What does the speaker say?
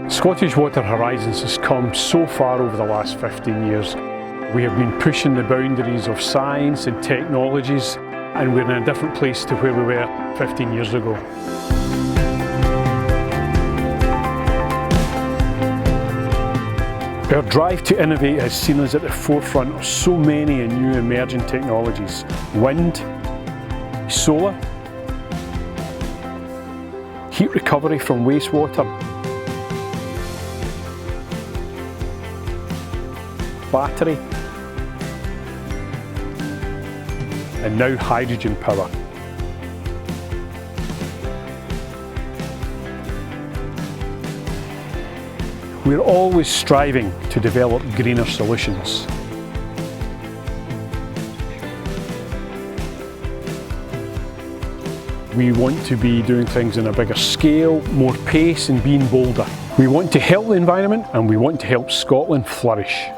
Scottish Water Horizons has come so far over the last 15 years. We have been pushing the boundaries of science and technologies, and we're in a different place to where we were 15 years ago. Our drive to innovate has seen us at the forefront of so many new emerging technologies: wind, solar, heat recovery from wastewater, battery, and now hydrogen power. We're always striving to develop greener solutions. We want to be doing things on a bigger scale, more pace, and being bolder. We want to help the environment, and we want to help Scotland flourish.